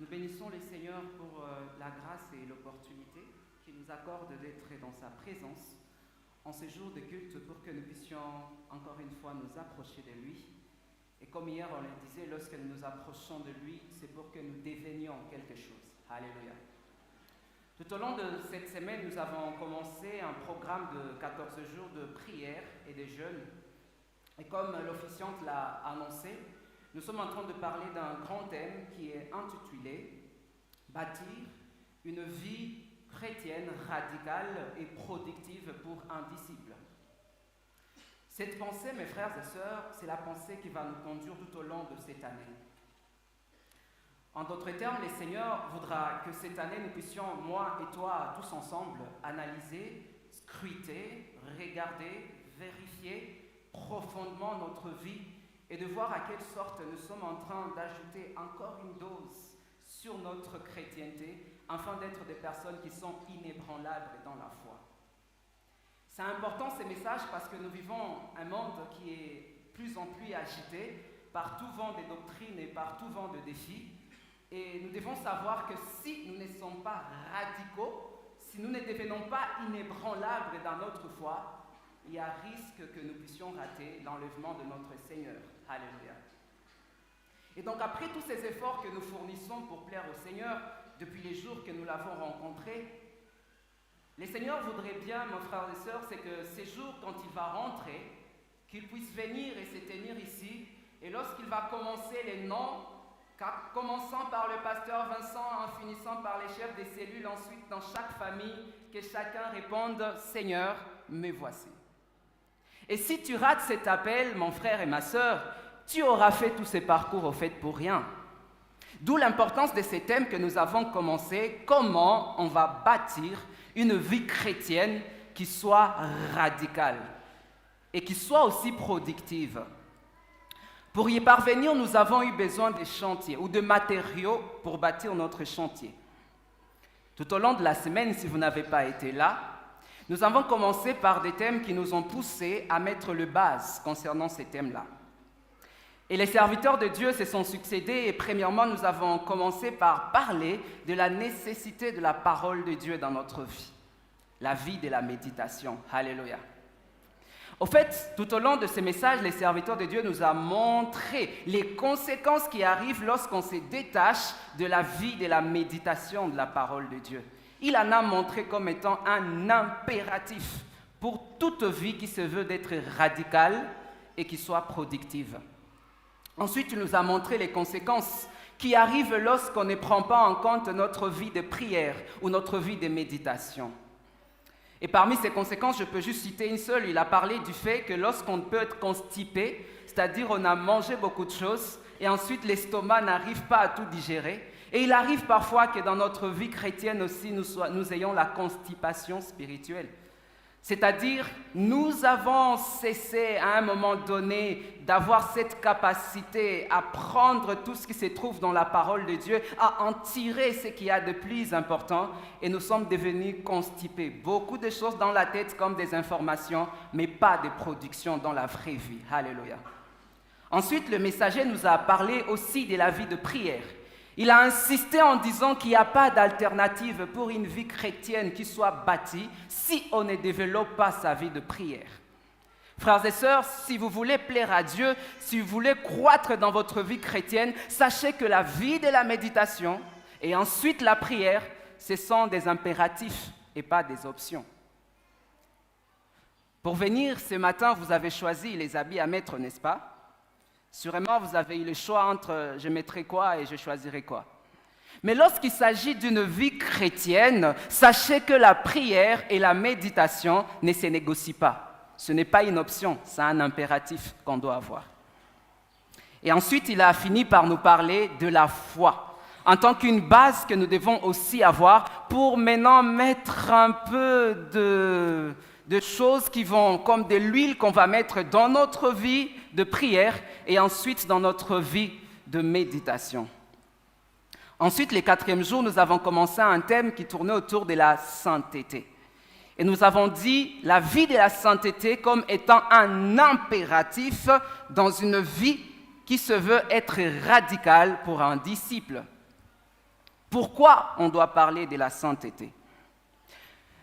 Nous bénissons le Seigneur pour la grâce et l'opportunité qu'il nous accorde d'être dans sa présence en ce jour de culte pour que nous puissions encore une fois nous approcher de lui. Et comme hier on le disait, lorsque nous nous approchons de lui, c'est pour que nous devenions quelque chose. Alléluia. Tout au long de cette semaine, nous avons commencé un programme de 14 jours de prière et de jeûne. Et comme l'officiante l'a annoncé, nous sommes en train de parler d'un grand thème qui est intitulé « Bâtir une vie chrétienne radicale et productive pour un disciple ». Cette pensée, mes frères et sœurs, c'est la pensée qui va nous conduire tout au long de cette année. En d'autres termes, le Seigneur voudra que cette année, nous puissions, moi et toi, tous ensemble, analyser, scruter, regarder, vérifier profondément notre vie et de voir à quelle sorte nous sommes en train d'ajouter encore une dose sur notre chrétienté afin d'être des personnes qui sont inébranlables dans la foi. C'est important ces messages parce que nous vivons un monde qui est plus en plus agité par tout vent de doctrines et par tout vent de défis. Et nous devons savoir que si nous ne sommes pas radicaux, si nous ne devenons pas inébranlables dans notre foi, il y a risque que nous puissions rater l'enlèvement de notre Seigneur. Alléluia. Et donc après tous ces efforts que nous fournissons pour plaire au Seigneur, depuis les jours que nous l'avons rencontré, le Seigneur voudrait bien, mes frères et sœurs, c'est que ces jours, quand il va rentrer, qu'il puisse venir et se tenir ici, et lorsqu'il va commencer les noms, commençant par le pasteur Vincent, en finissant par les chefs des cellules, ensuite dans chaque famille, que chacun réponde « Seigneur, me voici ». Et si tu rates cet appel, mon frère et ma sœur, tu auras fait tous ces parcours au fait pour rien. D'où l'importance de ces thèmes que nous avons commencé, comment on va bâtir une vie chrétienne qui soit radicale et qui soit aussi productive. Pour y parvenir, nous avons eu besoin de chantiers ou de matériaux pour bâtir notre chantier. Tout au long de la semaine, si vous n'avez pas été là, nous avons commencé par des thèmes qui nous ont poussés à mettre le base concernant ces thèmes-là. Et les serviteurs de Dieu se sont succédés et premièrement, nous avons commencé par parler de la nécessité de la parole de Dieu dans notre vie, la vie de la méditation. Alléluia. Au fait, tout au long de ces messages, les serviteurs de Dieu nous ont montré les conséquences qui arrivent lorsqu'on se détache de la vie de la méditation de la parole de Dieu. Il en a montré comme étant un impératif pour toute vie qui se veut d'être radicale et qui soit productive. Ensuite, il nous a montré les conséquences qui arrivent lorsqu'on ne prend pas en compte notre vie de prière ou notre vie de méditation. Et parmi ces conséquences, je peux juste citer une seule. Il a parlé du fait que lorsqu'on peut être constipé, c'est-à-dire on a mangé beaucoup de choses et ensuite l'estomac n'arrive pas à tout digérer. Et il arrive parfois que dans notre vie chrétienne aussi, nous ayons la constipation spirituelle. C'est-à-dire, nous avons cessé à un moment donné d'avoir cette capacité à prendre tout ce qui se trouve dans la parole de Dieu, à en tirer ce qu'il y a de plus important, et nous sommes devenus constipés. Beaucoup de choses dans la tête comme des informations, mais pas de production dans la vraie vie. Alléluia. Ensuite, le messager nous a parlé aussi de la vie de prière. Il a insisté en disant qu'il n'y a pas d'alternative pour une vie chrétienne qui soit bâtie si on ne développe pas sa vie de prière. Frères et sœurs, si vous voulez plaire à Dieu, si vous voulez croître dans votre vie chrétienne, sachez que la vie de la méditation et ensuite la prière, ce sont des impératifs et pas des options. Pour venir ce matin, vous avez choisi les habits à mettre, n'est-ce pas ? Sûrement, vous avez eu le choix entre je mettrai quoi et je choisirai quoi. Mais lorsqu'il s'agit d'une vie chrétienne, sachez que la prière et la méditation ne se négocient pas. Ce n'est pas une option, c'est un impératif qu'on doit avoir. Et ensuite, il a fini par nous parler de la foi, en tant qu'une base que nous devons aussi avoir pour maintenant mettre un peu de choses qui vont, comme de l'huile qu'on va mettre dans notre vie de prière et ensuite dans notre vie de méditation. Ensuite, le 4e jour, nous avons commencé un thème qui tournait autour de la sainteté. Et nous avons dit la vie de la sainteté comme étant un impératif dans une vie qui se veut être radicale pour un disciple. Pourquoi on doit parler de la sainteté?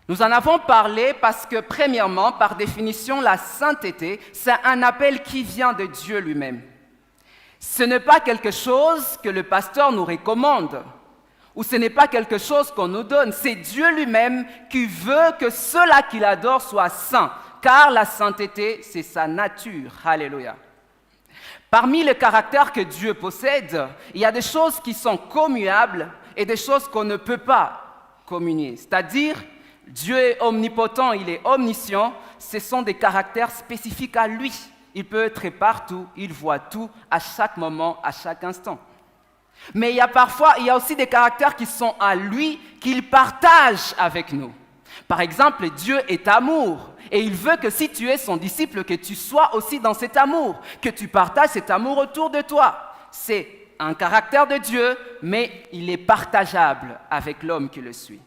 Nous en avons parlé parce que, premièrement, par définition, la sainteté, c'est un appel qui vient de Dieu lui-même. Ce n'est pas quelque chose que le pasteur nous recommande, ou ce n'est pas quelque chose qu'on nous donne. C'est Dieu lui-même qui veut que ceux-là qu'il adore soient saints, car la sainteté, c'est sa nature. Alléluia. Parmi les caractères que Dieu possède, il y a des choses qui sont commuables et des choses qu'on ne peut pas communier. C'est-à-dire, Dieu est omnipotent, il est omniscient, ce sont des caractères spécifiques à lui. Il peut être partout, il voit tout, à chaque moment, à chaque instant. Mais il y a aussi des caractères qui sont à lui, qu'il partage avec nous. Par exemple, Dieu est amour, et il veut que si tu es son disciple, que tu sois aussi dans cet amour, que tu partages cet amour autour de toi. C'est un caractère de Dieu, mais il est partageable avec l'homme qui le suit.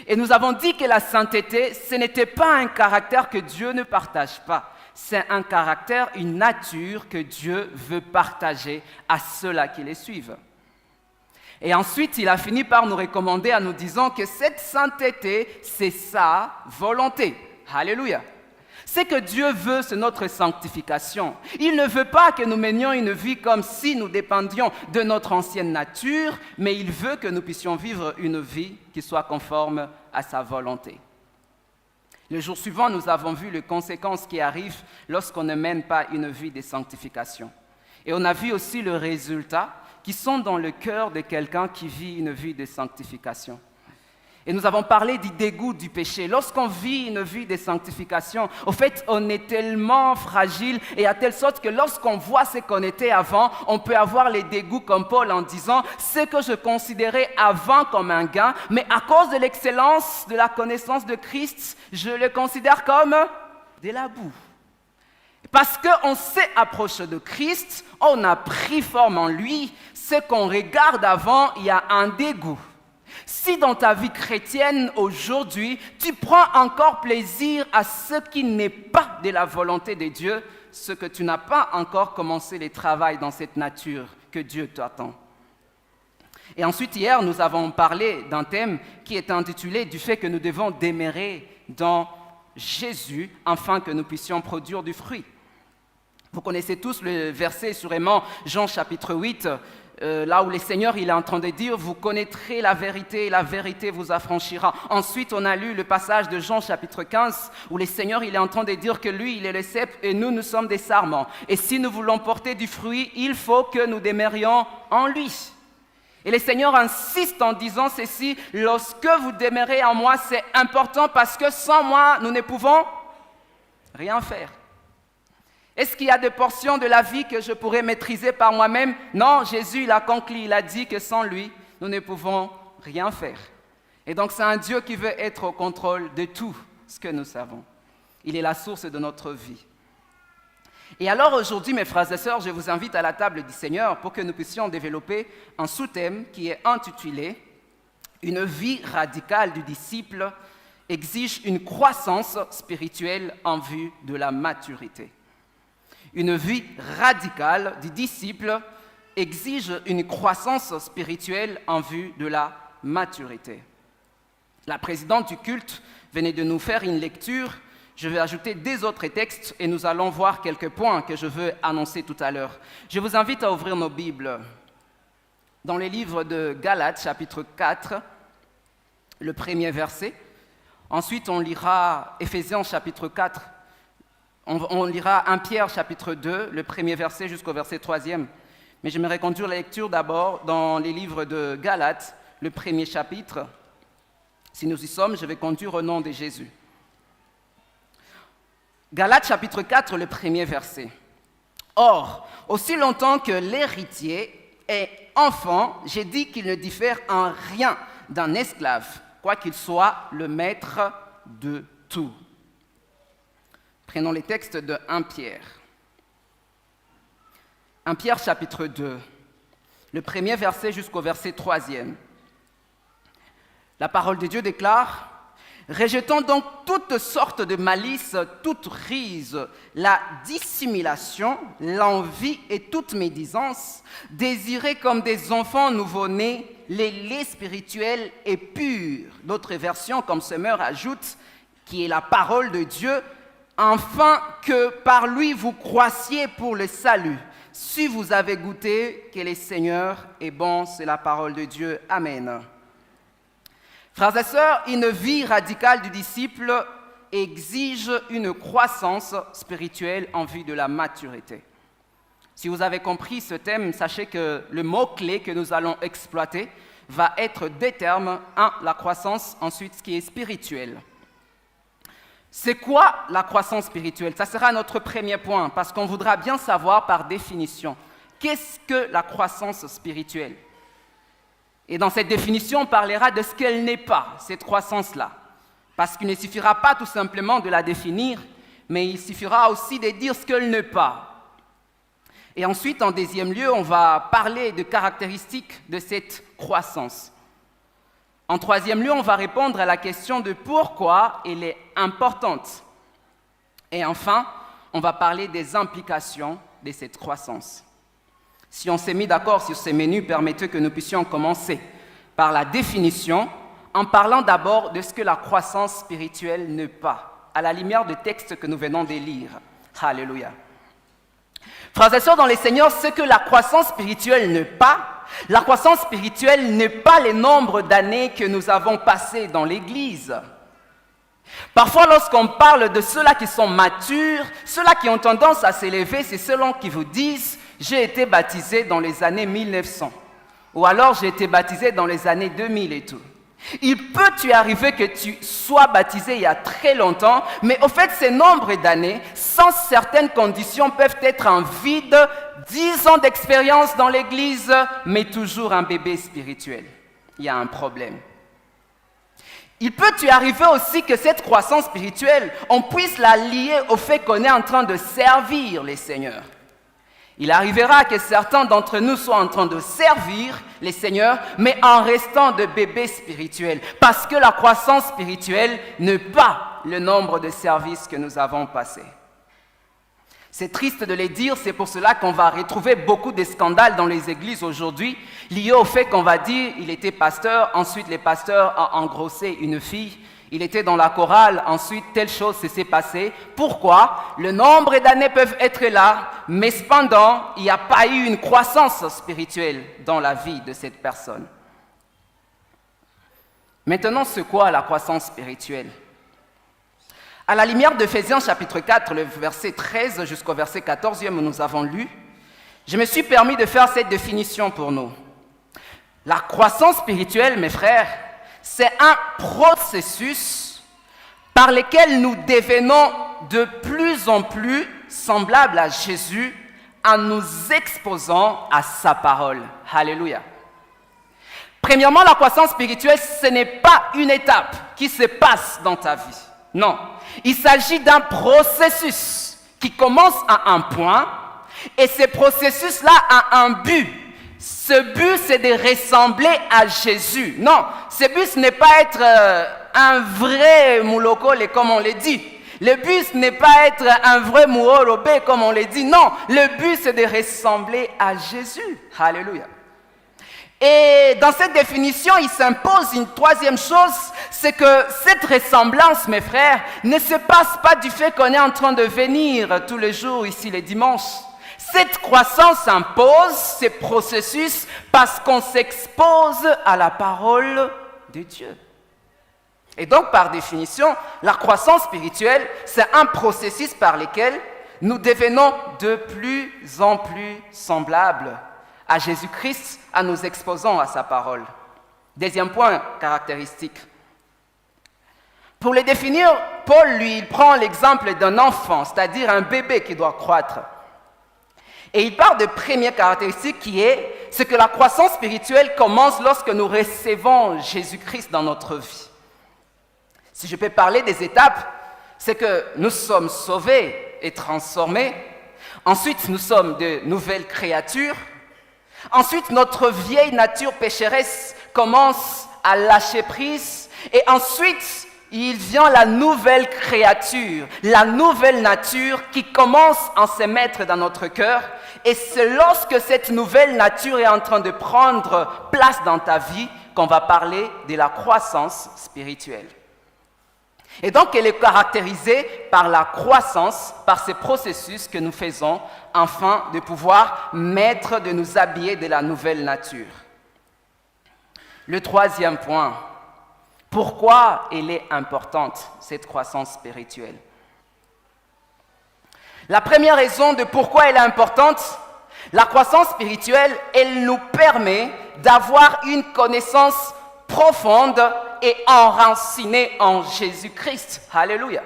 Et nous avons dit que la sainteté, ce n'était pas un caractère que Dieu ne partage pas. C'est un caractère, une nature que Dieu veut partager à ceux-là qui les suivent. Et ensuite, il a fini par nous recommander en nous disant que cette sainteté, c'est sa volonté. Alléluia. Ce que Dieu veut, c'est notre sanctification. Il ne veut pas que nous menions une vie comme si nous dépendions de notre ancienne nature, mais il veut que nous puissions vivre une vie qui soit conforme à sa volonté. Le jour suivant, nous avons vu les conséquences qui arrivent lorsqu'on ne mène pas une vie de sanctification. Et on a vu aussi le résultat qui sont dans le cœur de quelqu'un qui vit une vie de sanctification. Et nous avons parlé du dégoût du péché. Lorsqu'on vit une vie de sanctification, au fait, on est tellement fragile et à telle sorte que lorsqu'on voit ce qu'on était avant, on peut avoir les dégoûts comme Paul en disant « ce que je considérais avant comme un gain, mais à cause de l'excellence de la connaissance de Christ, je le considère comme de la boue. » Parce qu'on s'est approché de Christ, on a pris forme en lui, ce qu'on regarde avant, il y a un dégoût. Si dans ta vie chrétienne aujourd'hui, tu prends encore plaisir à ce qui n'est pas de la volonté de Dieu, ce que tu n'as pas encore commencé le travail dans cette nature que Dieu t'attend. Et ensuite, hier, nous avons parlé d'un thème qui est intitulé du fait que nous devons demeurer dans Jésus afin que nous puissions produire du fruit. Vous connaissez tous le verset, sûrement, Jean chapitre 8, là où le Seigneur il est en train de dire « Vous connaîtrez la vérité et la vérité vous affranchira ». Ensuite, on a lu le passage de Jean chapitre 15 où le Seigneur il est en train de dire que lui, il est le cep et nous, nous sommes des sarments. Et si nous voulons porter du fruit, il faut que nous demeurions en lui. Et le Seigneur insiste en disant ceci « Lorsque vous demeurez en moi, c'est important parce que sans moi, nous ne pouvons rien faire ». Est-ce qu'il y a des portions de la vie que je pourrais maîtriser par moi-même? Non, Jésus, il a conclu, il a dit que sans lui, nous ne pouvons rien faire. Et donc, c'est un Dieu qui veut être au contrôle de tout ce que nous savons. Il est la source de notre vie. Et alors, aujourd'hui, mes frères et sœurs, je vous invite à la table du Seigneur pour que nous puissions développer un sous-thème qui est intitulé « Une vie radicale du disciple exige une croissance spirituelle en vue de la maturité ». Une vie radicale du disciple exige une croissance spirituelle en vue de la maturité. La présidente du culte venait de nous faire une lecture. Je vais ajouter des autres textes et nous allons voir quelques points que je veux annoncer tout à l'heure. Je vous invite à ouvrir nos Bibles dans les livres de Galates, chapitre 4, le premier verset. Ensuite, on lira Éphésiens, chapitre 4. On lira 1 Pierre chapitre 2, le premier verset jusqu'au verset 3e. Mais j'aimerais conduire la lecture d'abord dans les livres de Galates, le premier chapitre. Si nous y sommes, je vais conduire au nom de Jésus. Galates chapitre 4, le premier verset. Or, aussi longtemps que l'héritier est enfant, j'ai dit qu'il ne diffère en rien d'un esclave, quoiqu'il soit le maître de tout. Prenons les textes de 1 Pierre. 1 Pierre chapitre 2, le premier verset jusqu'au verset 3e. La parole de Dieu déclare « Rejetons donc toutes sortes de malice, toute rise, la dissimulation, l'envie et toute médisance. Désirez comme des enfants nouveau-nés les laits spirituels et purs. D'autres versions, comme Semeur, ajoutent, qui est la parole de Dieu, afin que par lui vous croissiez pour le salut. Si vous avez goûté que le Seigneur est bon, c'est la parole de Dieu. Amen. Frères et sœurs, une vie radicale du disciple exige une croissance spirituelle en vue de la maturité. Si vous avez compris ce thème, sachez que le mot-clé que nous allons exploiter va être deux termes. Un, la croissance, ensuite ce qui est spirituel. C'est quoi la croissance spirituelle? Ça sera notre premier point, parce qu'on voudra bien savoir par définition, qu'est-ce que la croissance spirituelle? Et dans cette définition, on parlera de ce qu'elle n'est pas, cette croissance-là. Parce qu'il ne suffira pas tout simplement de la définir, mais il suffira aussi de dire ce qu'elle n'est pas. Et ensuite, en deuxième lieu, on va parler de caractéristiques de cette croissance. En troisième lieu, on va répondre à la question de pourquoi elle est importante. Et enfin, on va parler des implications de cette croissance. Si on s'est mis d'accord sur ces menus, permettez que nous puissions commencer par la définition, en parlant d'abord de ce que la croissance spirituelle n'est pas, à la lumière du texte que nous venons de lire. Alléluia. Frères et sœurs dans les Seigneurs, ce que la croissance spirituelle n'est pas, la croissance spirituelle n'est pas le nombre d'années que nous avons passées dans l'Église. Parfois, lorsqu'on parle de ceux-là qui sont matures, ceux-là qui ont tendance à s'élever, c'est ceux-là qui vous disent « j'ai été baptisé dans les années 1900 » ou alors « j'ai été baptisé dans les années 2000 et tout ». Il peut tu arriver que tu sois baptisé il y a très longtemps, mais au fait, ces nombres d'années, sans certaines conditions, peuvent être en vide, 10 ans d'expérience dans l'Église, mais toujours un bébé spirituel. Il y a un problème. Il peut tu arriver aussi que cette croissance spirituelle, on puisse la lier au fait qu'on est en train de servir les seigneurs. Il arrivera que certains d'entre nous soient en train de servir les seigneurs, mais en restant de bébés spirituels, parce que la croissance spirituelle n'est pas le nombre de services que nous avons passés. C'est triste de le dire, c'est pour cela qu'on va retrouver beaucoup de scandales dans les églises aujourd'hui, liés au fait qu'on va dire il était pasteur, ensuite le pasteur a engrossé une fille, il était dans la chorale, ensuite telle chose s'est passée. Pourquoi? Le nombre d'années peuvent être là, mais cependant, il n'y a pas eu une croissance spirituelle dans la vie de cette personne. Maintenant, c'est quoi la croissance spirituelle? À la lumière d'Éphésiens chapitre 4, le verset 13 jusqu'au verset 14 où nous avons lu, je me suis permis de faire cette définition pour nous. La croissance spirituelle, mes frères, c'est un processus par lequel nous devenons de plus en plus semblables à Jésus en nous exposant à sa parole. Alléluia. Premièrement, la croissance spirituelle, ce n'est pas une étape qui se passe dans ta vie. Non, il s'agit d'un processus qui commence à un point et ce processus-là a un but. Ce but, c'est de ressembler à Jésus. Non, ce but, ce n'est pas être un vrai moulokole, comme on le dit. Le but, ce n'est pas être un vrai mouorobé, comme on le dit. Non, le but, c'est de ressembler à Jésus. Alléluia. Et dans cette définition, il s'impose une troisième chose, c'est que cette ressemblance, mes frères, ne se passe pas du fait qu'on est en train de venir tous les jours ici les dimanches. Cette croissance impose ces processus parce qu'on s'expose à la parole de Dieu. Et donc, par définition, la croissance spirituelle, c'est un processus par lequel nous devenons de plus en plus semblables à Jésus-Christ en nous exposant à sa parole. Deuxième point caractéristique. Pour le définir, Paul, lui, il prend l'exemple d'un enfant, c'est-à-dire un bébé qui doit croître. Et il parle de première caractéristique qui est, c'est que la croissance spirituelle commence lorsque nous recevons Jésus-Christ dans notre vie. Si je peux parler des étapes, c'est que nous sommes sauvés et transformés. Ensuite, nous sommes de nouvelles créatures. Ensuite, notre vieille nature pécheresse commence à lâcher prise. Et ensuite, il vient la nouvelle créature, la nouvelle nature qui commence à se mettre dans notre cœur. Et c'est lorsque cette nouvelle nature est en train de prendre place dans ta vie qu'on va parler de la croissance spirituelle. Et donc, elle est caractérisée par la croissance, par ces processus que nous faisons afin de pouvoir de nous habiller de la nouvelle nature. Le troisième point, pourquoi elle est importante, cette croissance spirituelle? La première raison de pourquoi elle est importante, la croissance spirituelle, elle nous permet d'avoir une connaissance profonde et enracinée en Jésus-Christ. Alléluia.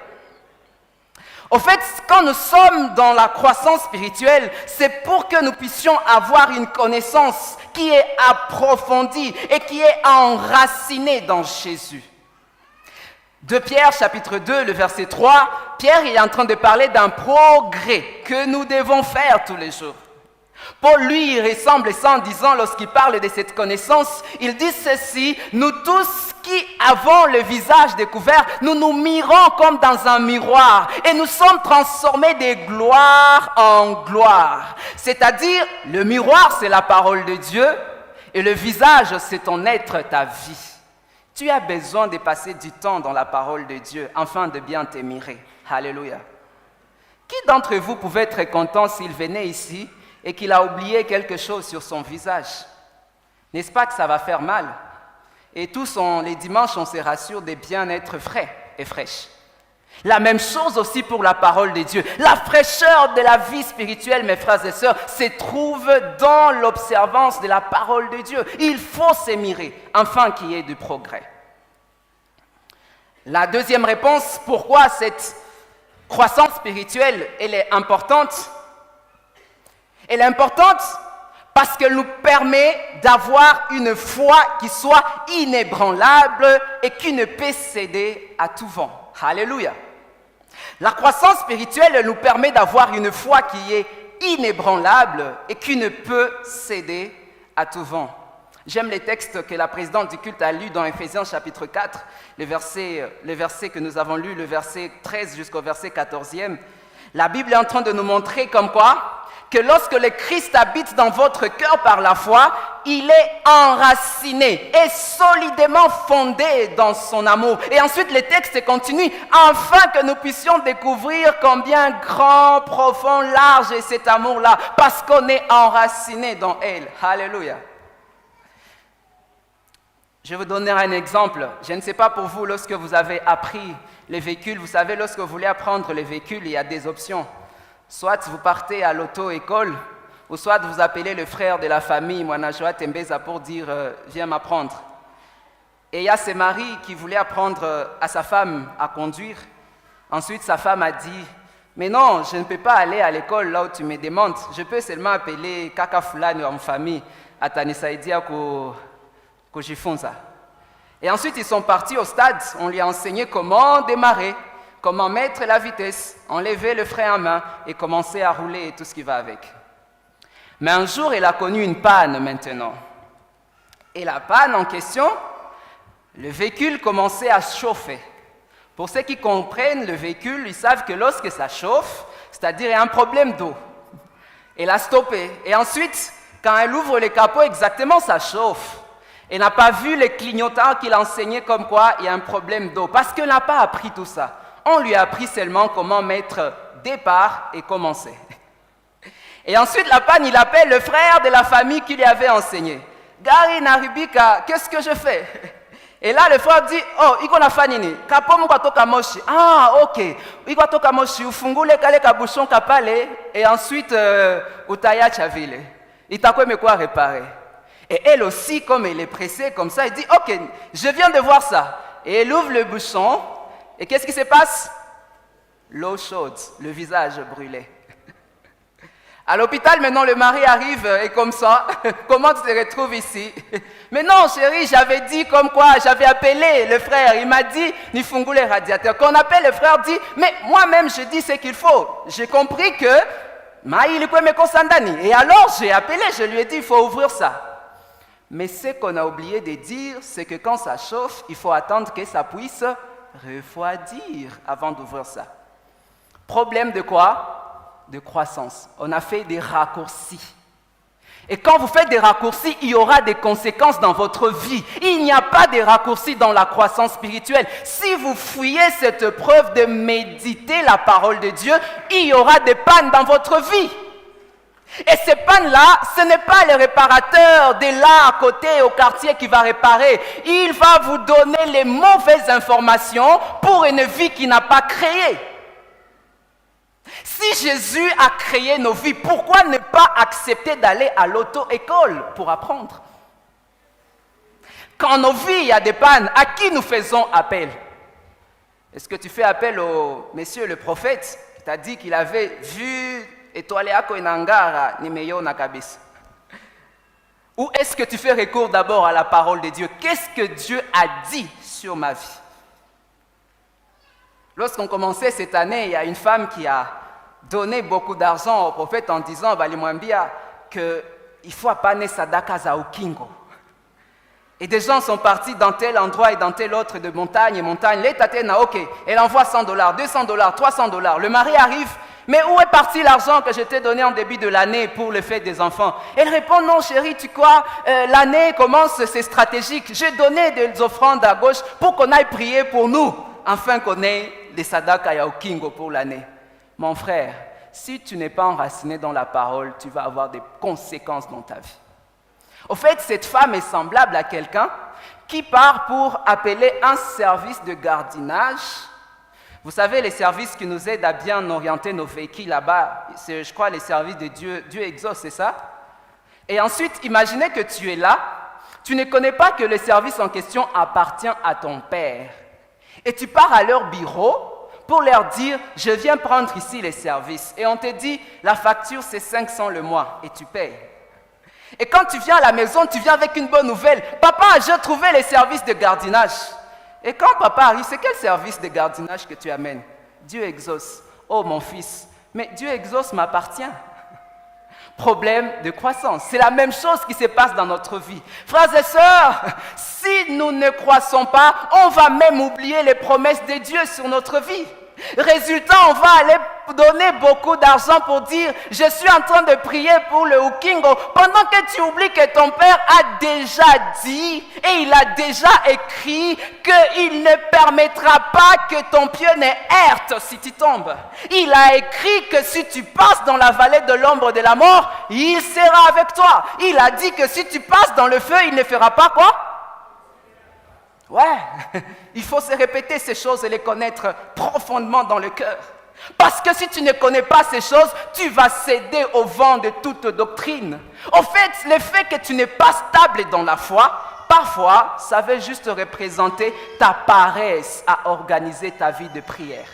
Au fait, quand nous sommes dans la croissance spirituelle, c'est pour que nous puissions avoir une connaissance qui est approfondie et qui est enracinée dans Jésus. De Pierre, chapitre 2, le verset 3, Pierre il est en train de parler d'un progrès que nous devons faire tous les jours. Paul, lui, il ressemble ça en disant, lorsqu'il parle de cette connaissance, il dit ceci: nous tous qui avons le visage découvert, nous nous mirons comme dans un miroir et nous sommes transformés de gloire en gloire. C'est-à-dire, le miroir, c'est la parole de Dieu et le visage, c'est ton être, ta vie. Tu as besoin de passer du temps dans la parole de Dieu afin de bien t'aimer. Alléluia. Qui d'entre vous pouvait être content s'il venait ici et qu'il a oublié quelque chose sur son visage? N'est-ce pas que ça va faire mal? Et tous les dimanches, on se rassure de bien être frais et fraîches. La même chose aussi pour la parole de Dieu. La fraîcheur de la vie spirituelle, mes frères et sœurs, se trouve dans l'observance de la parole de Dieu. Il faut s'aimer afin qu'il y ait du progrès. La deuxième réponse, pourquoi cette croissance spirituelle, elle est importante? Elle est importante parce qu'elle nous permet d'avoir une foi qui soit inébranlable et qui ne peut céder à tout vent. Alléluia. La croissance spirituelle elle nous permet d'avoir une foi qui est inébranlable et qui ne peut céder à tout vent. J'aime les textes que la présidente du culte a lus dans Éphésiens chapitre 4, le verset que nous avons lu, le verset 13 jusqu'au verset 14e. La Bible est en train de nous montrer comme quoi que lorsque le Christ habite dans votre cœur par la foi, il est enraciné et solidement fondé dans son amour. Et ensuite, le texte continue, afin que nous puissions découvrir combien grand, profond, large est cet amour-là, parce qu'on est enraciné dans elle. Alléluia. Je vais vous donner un exemple. Je ne sais pas pour vous, lorsque vous avez appris les véhicules, vous savez, lorsque vous voulez apprendre les véhicules, il y a des options. Soit vous partez à l'auto-école, ou soit vous appelez le frère de la famille, Mwanajoa Tembeza, pour dire « viens m'apprendre ». Et il y a ce mari qui voulait apprendre à sa femme à conduire. Ensuite, sa femme a dit « mais non, je ne peux pas aller à l'école là où tu me demandes. Je peux seulement appeler Kaka Fulani en famille, à Tanisaidia Kojifunza ». Et ensuite, ils sont partis au stade. On lui a enseigné comment démarrer, comment mettre la vitesse, enlever le frein à main et commencer à rouler et tout ce qui va avec. Mais un jour, elle a connu une panne maintenant. Et la panne en question, le véhicule commençait à chauffer. Pour ceux qui comprennent le véhicule, ils savent que lorsque ça chauffe, c'est-à-dire il y a un problème d'eau. Elle a stoppé. Et ensuite, quand elle ouvre le capot, exactement, ça chauffe. Elle n'a pas vu les clignotants qu'il enseignait comme quoi il y a un problème d'eau. Parce qu'elle n'a pas appris tout ça. On lui a appris seulement comment mettre départ et commencer. Et ensuite, la panne, il appelle le frère de la famille qui lui avait enseigné. Gari Naribika, qu'est-ce que je fais? Et là, le frère dit, oh, iko na fanini, kapom kwa toka moshi. Ah, ok. Iko toka moshi, ufungule kale kabuchon kapale, et ensuite, utaya chavile. Itakwe me quoi réparer. Et elle aussi, comme elle est pressée comme ça, elle dit, ok, je viens de voir ça. Et elle ouvre le bouchon, et qu'est-ce qui se passe? L'eau chaude, le visage brûlé. À l'hôpital, maintenant, le mari arrive et comme ça, comment tu te retrouves ici? Mais non, chérie, j'avais dit comme quoi, j'avais appelé le frère, il m'a dit, ni fungu les radiateurs. Quand on appelle le frère, dit, mais moi-même, je dis ce qu'il faut. J'ai compris que, et alors, j'ai appelé, je lui ai dit, il faut ouvrir ça. Mais ce qu'on a oublié de dire, c'est que quand ça chauffe, il faut attendre que ça puisse refroidir avant d'ouvrir ça. Problème de quoi? De croissance. On a fait des raccourcis. Et quand vous faites des raccourcis, il y aura des conséquences dans votre vie. Il n'y a pas de raccourcis dans la croissance spirituelle. Si vous fouillez cette preuve de méditer la parole de Dieu, il y aura des pannes dans votre vie. Et ces pannes-là, ce n'est pas le réparateur de là à côté au quartier qui va réparer. Il va vous donner les mauvaises informations pour une vie qu'il n'a pas créée. Si Jésus a créé nos vies, pourquoi ne pas accepter d'aller à l'auto-école pour apprendre? Quand nos vies, il y a des pannes, à qui nous faisons appel? Est-ce que tu fais appel au monsieur le prophète qui t'a dit qu'il avait vu étoile yako inangara nimeyo na kabisa? Ou est-ce que tu fais recours d'abord à la parole de Dieu? Qu'est-ce que Dieu a dit sur ma vie? Lorsqu'on commençait cette année, il y a une femme qui a donné beaucoup d'argent au prophète en disant balimwambia qu'il faut apane sadaka za ukingo. Et des gens sont partis dans tel endroit et dans tel autre de montagne et montagne. Ok, elle envoie $100, $200, $300. Le mari arrive, mais où est parti l'argent que je t'ai donné en début de l'année pour le fête des enfants? Elle répond, non chérie, tu crois, l'année commence, c'est stratégique. J'ai donné des offrandes à gauche pour qu'on aille prier pour nous, afin qu'on ait les sadaka ya ukingo pour l'année. Mon frère, si tu n'es pas enraciné dans la parole, tu vas avoir des conséquences dans ta vie. Au fait, cette femme est semblable à quelqu'un qui part pour appeler un service de gardiennage. Vous savez, les services qui nous aident à bien orienter nos véhicules là-bas, c'est, je crois, les services de Dieu exauce, c'est ça? Et ensuite, imaginez que tu es là, tu ne connais pas que le service en question appartient à ton père. Et tu pars à leur bureau pour leur dire, je viens prendre ici les services. Et on te dit, la facture c'est 500 le mois et tu payes. Et quand tu viens à la maison, tu viens avec une bonne nouvelle. Papa, j'ai trouvé les services de gardiennage. Et quand papa arrive, c'est quel service de gardiennage que tu amènes? Dieu exauce. Oh mon fils, mais Dieu exauce m'appartient. Problème de croissance. C'est la même chose qui se passe dans notre vie. Frères et sœurs, si nous ne croissons pas, on va même oublier les promesses de Dieu sur notre vie. Résultat, on va aller donner beaucoup d'argent pour dire « Je suis en train de prier pour le Ukingo » pendant que tu oublies que ton père a déjà dit et il a déjà écrit qu'il ne permettra pas que ton pied ne heurte si tu tombes. Il a écrit que si tu passes dans la vallée de l'ombre de la mort, il sera avec toi. Il a dit que si tu passes dans le feu, il ne fera pas quoi? Ouais, il faut se répéter ces choses et les connaître profondément dans le cœur. Parce que si tu ne connais pas ces choses, tu vas céder au vent de toute doctrine. Au fait, le fait que tu n'es pas stable dans la foi, parfois, ça veut juste représenter ta paresse à organiser ta vie de prière.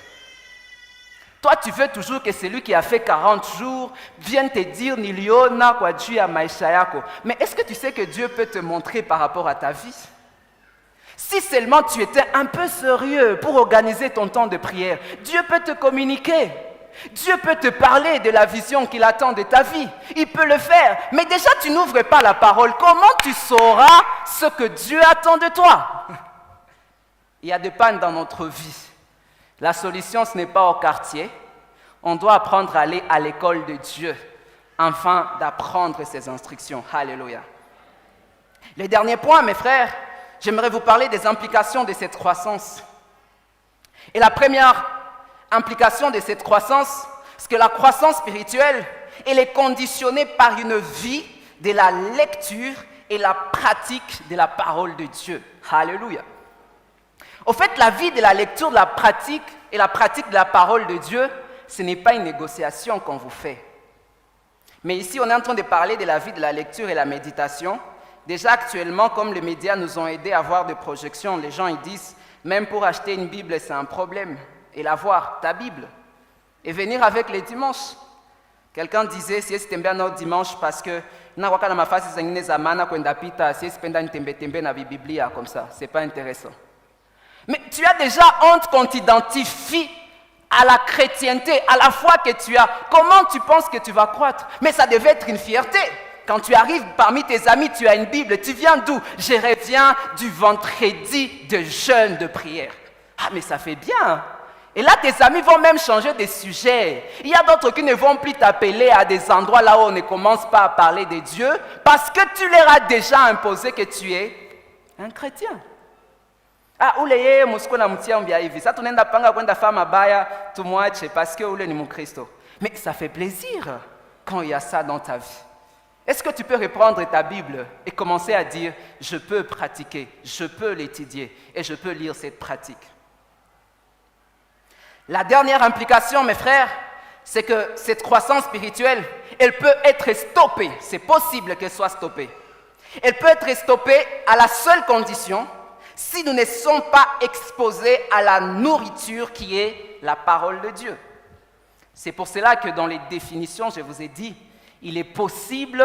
Toi, tu veux toujours que celui qui a fait 40 jours vienne te dire « Niliona kwa juu ya maisha yako ». Mais est-ce que tu sais que Dieu peut te montrer par rapport à ta vie? Si seulement tu étais un peu sérieux pour organiser ton temps de prière, Dieu peut te communiquer. Dieu peut te parler de la vision qu'il attend de ta vie. Il peut le faire. Mais déjà, tu n'ouvres pas la parole. Comment tu sauras ce que Dieu attend de toi? Il y a des pannes dans notre vie. La solution, ce n'est pas au quartier. On doit apprendre à aller à l'école de Dieu afin d'apprendre ses instructions. Alléluia. Le dernier point, mes frères, j'aimerais vous parler des implications de cette croissance. Et la première implication de cette croissance, c'est que la croissance spirituelle, elle est conditionnée par une vie de la lecture et la pratique de la parole de Dieu. Alléluia. Au fait, la vie de la lecture, de la pratique et la pratique de la parole de Dieu, ce n'est pas une négociation qu'on vous fait. Mais ici, on est en train de parler de la vie de la lecture et la méditation. Déjà actuellement, comme les médias nous ont aidés à avoir des projections, les gens ils disent, même pour acheter une Bible, c'est un problème. Et l'avoir, ta Bible. Et venir avec les dimanches. Quelqu'un disait, si c'était bien notre dimanche, parce que comme ça, c'est pas intéressant. Mais tu as déjà honte qu'on t'identifie à la chrétienté, à la foi que tu as. Comment tu penses que tu vas croître? Mais ça devait être une fierté. Quand tu arrives parmi tes amis, tu as une Bible. Tu viens d'où? Je reviens du vendredi de jeûne de prière. Ah, mais ça fait bien. Et là, tes amis vont même changer de sujet. Il y a d'autres qui ne vont plus t'appeler à des endroits là où on ne commence pas à parler de Dieu parce que tu leur as déjà imposé que tu es un chrétien. Ah, ule yeye musiko na mtia mbia hivi. Sasa tunaenda panga kwenda faa mabaya, tumwache parce que ule ni mkristo. Mais ça fait plaisir quand il y a ça dans ta vie. Est-ce que tu peux reprendre ta Bible et commencer à dire « Je peux pratiquer, je peux l'étudier et je peux lire cette pratique ». La dernière implication, mes frères, c'est que cette croissance spirituelle, elle peut être stoppée. C'est possible qu'elle soit stoppée. Elle peut être stoppée à la seule condition si nous ne sommes pas exposés à la nourriture qui est la parole de Dieu. C'est pour cela que dans les définitions, je vous ai dit, il est possible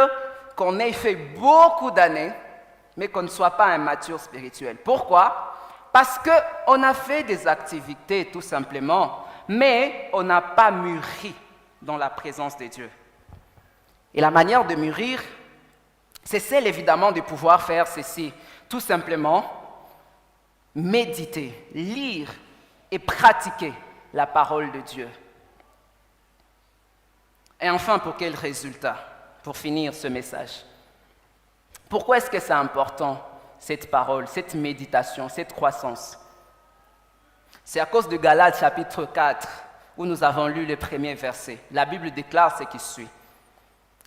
qu'on ait fait beaucoup d'années, mais qu'on ne soit pas un mature spirituel. Pourquoi ? Parce qu'on a fait des activités tout simplement, mais on n'a pas mûri dans la présence de Dieu. Et la manière de mûrir, c'est celle évidemment de pouvoir faire ceci. Tout simplement, méditer, lire et pratiquer la parole de Dieu. Et enfin, pour quel résultat ? Pour finir ce message. Pourquoi est-ce que c'est important ? Cette parole, cette méditation, cette croissance. C'est à cause de Galates chapitre 4, où nous avons lu le premier verset. La Bible déclare ce qui suit.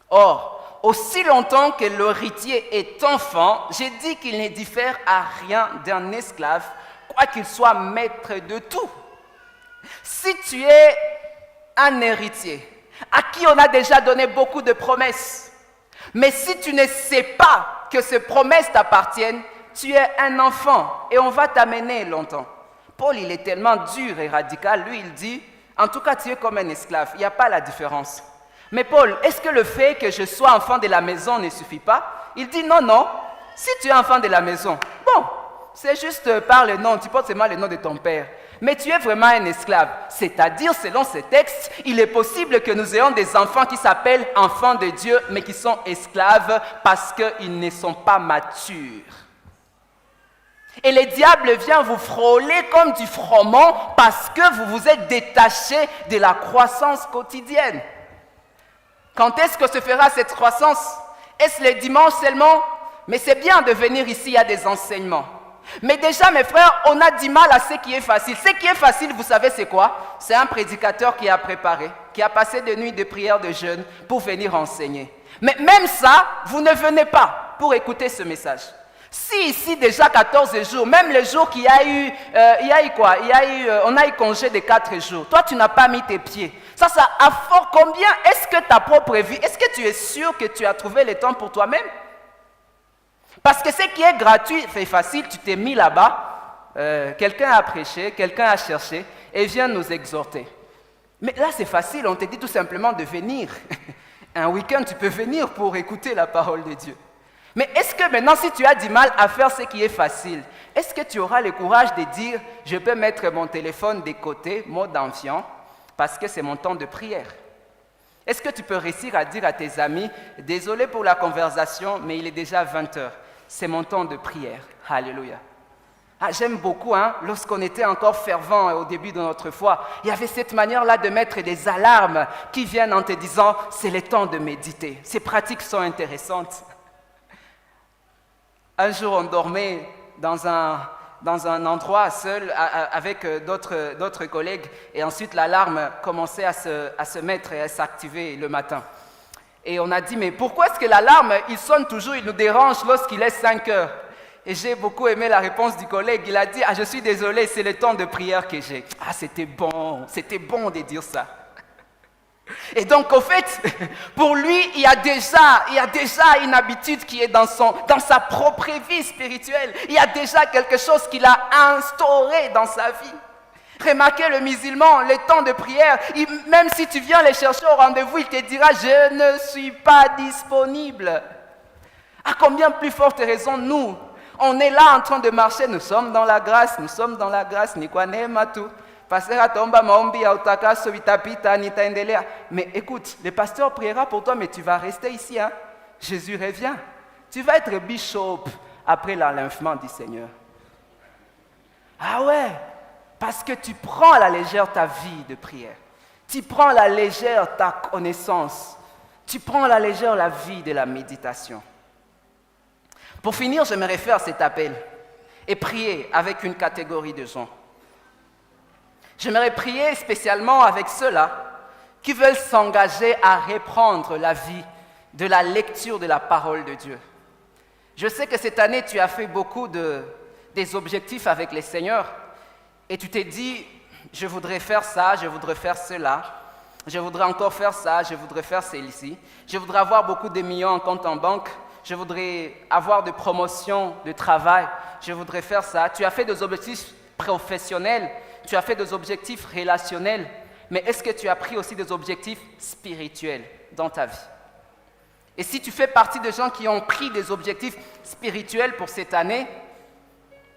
Or, aussi longtemps que l'héritier est enfant, j'ai dit qu'il ne diffère à rien d'un esclave, quoiqu'il soit maître de tout. Si tu es un héritier, à qui on a déjà donné beaucoup de promesses, mais si tu ne sais pas que ces promesses t'appartiennent, tu es un enfant et on va t'amener longtemps. Paul, il est tellement dur et radical. Lui, il dit, en tout cas, tu es comme un esclave. Il n'y a pas la différence. Mais Paul, est-ce que le fait que je sois enfant de la maison ne suffit pas ? Il dit, non, non. Si tu es enfant de la maison, bon, c'est juste par le nom. Tu portes seulement le nom de ton père. Mais tu es vraiment un esclave. C'est-à-dire, selon ces textes, il est possible que nous ayons des enfants qui s'appellent enfants de Dieu, mais qui sont esclaves parce qu'ils ne sont pas matures. Et le diable vient vous frôler comme du froment parce que vous vous êtes détaché de la croissance quotidienne. Quand est-ce que se fera cette croissance ? Est-ce le dimanche seulement ? Mais c'est bien de venir ici, il y a des enseignements. Mais déjà, mes frères, on a du mal à ce qui est facile. Ce qui est facile, vous savez c'est quoi ? C'est un prédicateur qui a préparé, qui a passé des nuits de prière, de jeûne pour venir enseigner. Mais même ça, vous ne venez pas pour écouter ce message. Si ici déjà 14 jours, même le jour qu'il y a eu, on a eu congé de 4 jours, toi tu n'as pas mis tes pieds. Ça a fort combien ? Est-ce que ta propre vie, est-ce que tu es sûr que tu as trouvé le temps pour toi-même ? Parce que ce qui est gratuit, c'est facile, tu t'es mis là-bas, quelqu'un a prêché, quelqu'un a cherché et vient nous exhorter. Mais là c'est facile, on te dit tout simplement de venir. Un week-end tu peux venir pour écouter la parole de Dieu. Mais est-ce que maintenant, si tu as du mal à faire ce qui est facile, est-ce que tu auras le courage de dire « Je peux mettre mon téléphone de côté, mode ancien, parce que c'est mon temps de prière ». Est-ce que tu peux réussir à dire à tes amis « Désolé pour la conversation, mais il est déjà 20h, c'est mon temps de prière ». Alléluia. Ah, j'aime beaucoup, lorsqu'on était encore fervent au début de notre foi, il y avait cette manière-là de mettre des alarmes qui viennent en te disant « C'est le temps de méditer ». Ces pratiques sont intéressantes. Un jour, on dormait dans un endroit seul avec d'autres collègues et ensuite l'alarme commençait à se mettre et à s'activer le matin. Et on a dit, mais pourquoi est-ce que l'alarme, il sonne toujours, il nous dérange lorsqu'il est 5 heures ? Et j'ai beaucoup aimé la réponse du collègue, il a dit, je suis désolé, c'est le temps de prière que j'ai. Ah, c'était bon de dire ça. Et donc, au fait, pour lui, il y a déjà une habitude qui est dans sa propre vie spirituelle. Il y a déjà quelque chose qu'il a instauré dans sa vie. Remarquez le musulman, le temps de prière, même si tu viens le chercher au rendez-vous, il te dira « Je ne suis pas disponible ». À combien plus forte raison, nous, on est là en train de marcher, nous sommes dans la grâce, Nikwane tout. Mais écoute, le pasteur priera pour toi, mais tu vas rester ici. Jésus revient. Tu vas être bishop après l'enlèvement du Seigneur. Ah ouais, Parce que tu prends à la légère ta vie de prière. Tu prends à la légère ta connaissance. Tu prends à la légère la vie de la méditation. Pour finir, j'aimerais faire cet appel et prier avec une catégorie de gens. J'aimerais prier spécialement avec ceux-là qui veulent s'engager à reprendre la vie de la lecture de la parole de Dieu. Je sais que cette année, tu as fait beaucoup des objectifs avec les Seigneurs et tu t'es dit, je voudrais faire ça, je voudrais faire cela, je voudrais encore faire ça, je voudrais faire celle-ci, je voudrais avoir beaucoup de millions en compte en banque, je voudrais avoir des promotions de travail, je voudrais faire ça. Tu as fait des objectifs professionnels, tu as fait des objectifs relationnels, mais est-ce que tu as pris aussi des objectifs spirituels dans ta vie? Et si tu fais partie des gens qui ont pris des objectifs spirituels pour cette année,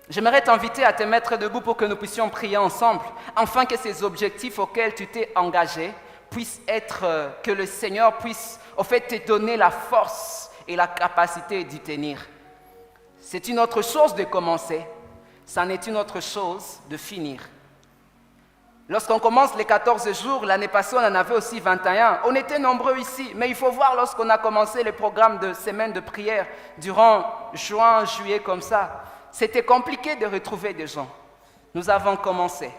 j'aimerais t'inviter à te mettre debout pour que nous puissions prier ensemble, afin que ces objectifs auxquels tu t'es engagé puissent être, que le Seigneur puisse, au fait, te donner la force et la capacité d'y tenir. C'est une autre chose de commencer, c'en est une autre chose de finir. Lorsqu'on commence les 14 jours, l'année passée, on en avait aussi 21. On était nombreux ici, mais il faut voir lorsqu'on a commencé le programme de semaine de prière durant juin, juillet, comme ça. C'était compliqué de retrouver des gens. Nous avons commencé,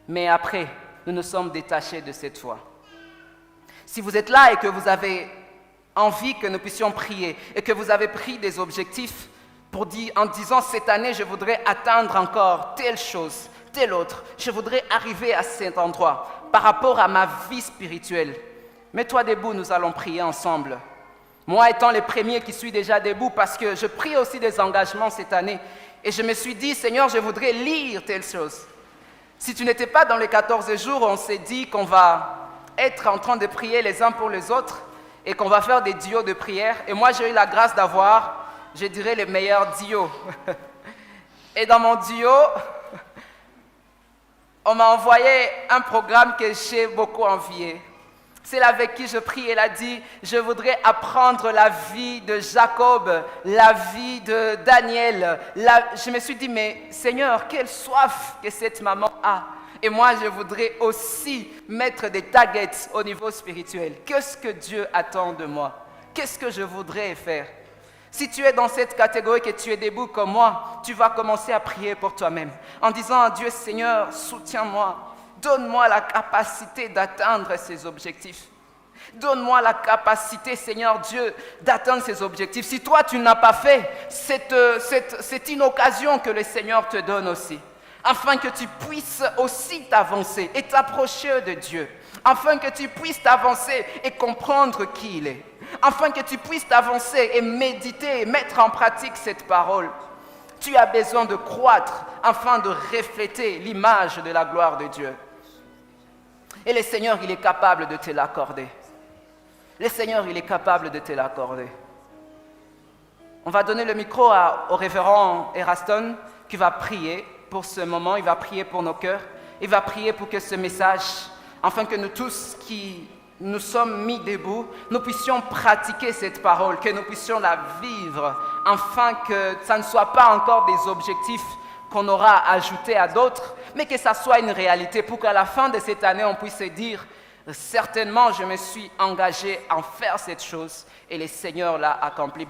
mais après, nous nous sommes détachés de cette foi. Si vous êtes là et que vous avez envie que nous puissions prier et que vous avez pris des objectifs en disant cette année, je voudrais atteindre encore telle chose, telle autre, je voudrais arriver à cet endroit par rapport à ma vie spirituelle. Mets-toi debout, nous allons prier ensemble. Moi étant le premier qui suis déjà debout parce que je prie aussi des engagements cette année et je me suis dit, Seigneur, je voudrais lire telle chose. Si tu n'étais pas dans les 14 jours, on s'est dit qu'on va être en train de prier les uns pour les autres et qu'on va faire des duos de prière. Et moi, j'ai eu la grâce d'avoir, je dirais, les meilleurs duos. Et dans mon duo, on m'a envoyé un programme que j'ai beaucoup envié. Celle avec qui je prie, elle a dit, je voudrais apprendre la vie de Jacob, la vie de Daniel. Je me suis dit, mais Seigneur, quelle soif que cette maman a. Et moi, je voudrais aussi mettre des targets au niveau spirituel. Qu'est-ce que Dieu attend de moi? Qu'est-ce que je voudrais faire? Si tu es dans cette catégorie, que tu es debout comme moi, tu vas commencer à prier pour toi-même en disant à Dieu, Seigneur, soutiens-moi. Donne-moi la capacité d'atteindre ces objectifs. Donne-moi la capacité, Seigneur Dieu, d'atteindre ces objectifs. Si toi, tu n'as pas fait, c'est une occasion que le Seigneur te donne aussi, afin que tu puisses aussi t'avancer et t'approcher de Dieu, afin que tu puisses t'avancer et comprendre qui il est, afin que tu puisses t'avancer et méditer et mettre en pratique cette parole. Tu as besoin de croître afin de refléter l'image de la gloire de Dieu. Et le Seigneur, il est capable de te l'accorder. Le Seigneur, il est capable de te l'accorder. On va donner le micro au révérend Eraston qui va prier pour ce moment. Il va prier pour nos cœurs. Il va prier pour que ce message, afin que nous tous qui nous sommes mis debout, nous puissions pratiquer cette parole, que nous puissions la vivre, afin que ça ne soit pas encore des objectifs qu'on aura ajoutés à d'autres, mais que ça soit une réalité pour qu'à la fin de cette année, on puisse se dire, certainement, je me suis engagé à faire cette chose et le Seigneur l'a accompli.